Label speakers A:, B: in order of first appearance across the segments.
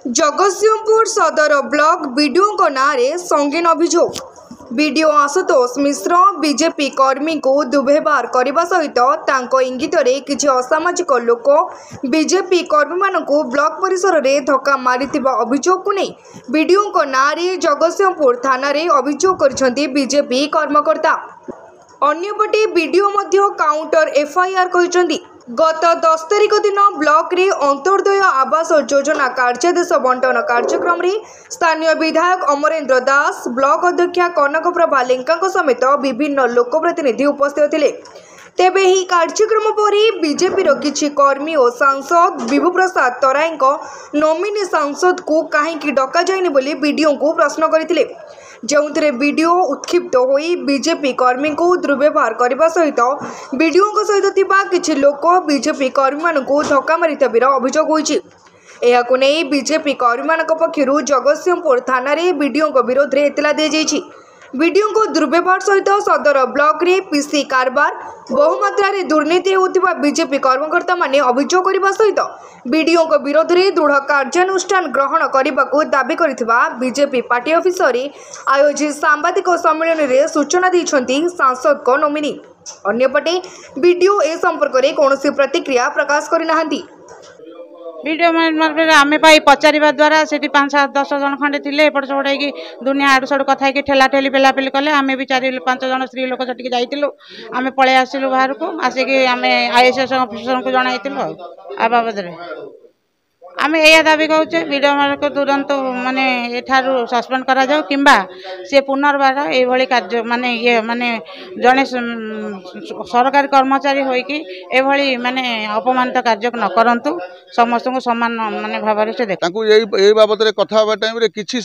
A: जगतसिंहपुर सदर block BDO नाँ संगीन अभियोग बीडीओ आशुतोष मिश्र बीजेपी कर्मी को दुर्व्यवहार करने सहित इंगित किसी असामाजिक लोक बीजेपी कर्मी मानक ब्लॉक परिसर में धक्का मारी अभियोग को नहीं बीडीओ नाँ जगतसिंहपुर थाना अभियोग कर बीजेपी कर्मकर्ता। अन्यपटे बीडीओ काउंटर एफआईआर कहते गत 10 तारिख दिन ब्लॉक रे अंत्योदय आवास योजना कार्यादेश बंटन कार्यक्रम रे स्थानीय विधायक अमरेंद्र दास ब्लॉक अध्यक्षा कनकप्रभा लेंका समेत विभिन्न लोकप्रतिनिधि उपस्थित थिले। तेबे ही कार्यक्रम पर बीजेपी किछि कर्मी और सांसद विभु प्रसाद तराई नोमिनी सांसद को कहीं डका जाइनि बोली बीडीओ को प्रश्न करथिले, जो बीडीओ उत्क्षिप्त होई बीजेपी कर्मी को दुर्व्यवहार करने सहित बीडीओ सहित किछि लोक बीजेपी कर्मी को धक्का मारी अभियोग होइछि। एहाकु नै बीजेपी कर्मी पक्षरु जगतसिंहपुर थाना बीडीओ विरोध में एतला दी जाइछि। बीडीओ को दुर्व्यवहार सहित सदर ब्लॉक रे पीसी कारबार बहुमात्रा दुर्नीति होतिबा बीजेपी कर्मकर्ता माने अभियोग करने सहित बीडीओ विरोध में दृढ़ कार्यानुष्ठान ग्रहण करने को दाबी करथिबा बीजेपी पार्टी ऑफिसर आयोजित सांबादिक सम्मेलन में सूचना दैछन्ती सांसद को नोमिनी। अन्यपटे बीडीओ ए संपर्क में कौन प्रतिक्रिया प्रकाश करनाहांती।
B: वीडियो आम पचार द्वारा से 5-10 जन खंडे थे एपट सेपट हो दुनिया आड़ सड़ कथा ठेला ठेली पेलापेली कले आम भी 4-5 जन स्त्री लोक से जाइलु आम पलि आसलु बाहर को आसिक आम आईएएस ऑफिसर को जनइलु आ बाबद आम यह दाबी कहे वीडियो को तुरंत माने एठारू सस्पेंड करा जाओ किंबा से पुनर्बार ये कार्य माने ये माने जड़े सरकारी कर्मचारी होइकी एभली माने अपमानित कार्य न करंतु समस्त को समान माने भाव से देख
C: बाबद कथा हवा टाइम रे किछि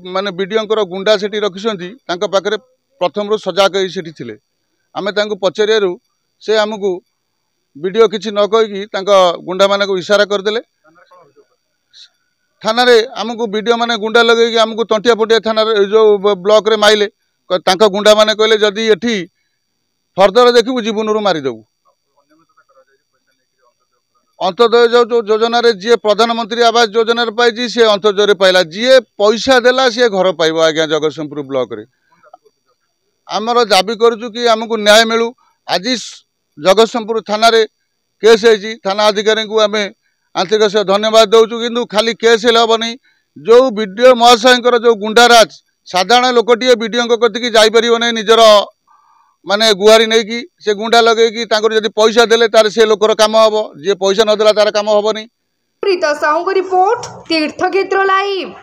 C: माने वीडियो गुंडा सेठी रखिसंती तांका पाखरे प्रथम सजाग सेठी थिले आमे तांको पचारियारू से आमको वीडियो किछि न कहि तांका गुंडा माने को इशारा करदेले। थाना रे आमको वीडियो माने गुंडा लगे आमको तंटिया पटिया थाना जो ब्लॉक रे माइले तांका गुंडा माने कहले जदि एठी फर्दर देखिबू जीवन मारिदेबू। अंत्योदय जो योजना रे जी प्रधानमंत्री आवास योजना रे पाई सी अंत्योदय पाइला जी पैसा देला सी घर पाइबो। आज्ञा जगतसिंहपुर ब्लॉक रे आमर दाबी करूँ कि आमको न्याय मिलू। आज जगतसिंहपुर थाना रे केस है थाना अधिकारी को आम आंतरिक से धन्यवाद दौचु कि खाली केस हेनी जो वीडियो महाशय जो गुंडाराज साधारण लोकटे वीडियो कतिकी जापर नहीं निजर माने गुहारी नहीं कि से गुंडा लगे जब पैसा देले तार से लोकर काम हम जी पैसा नदेला तार काम हेनी।
A: रिपोर्ट तीर्थक्षेत्र लाइव।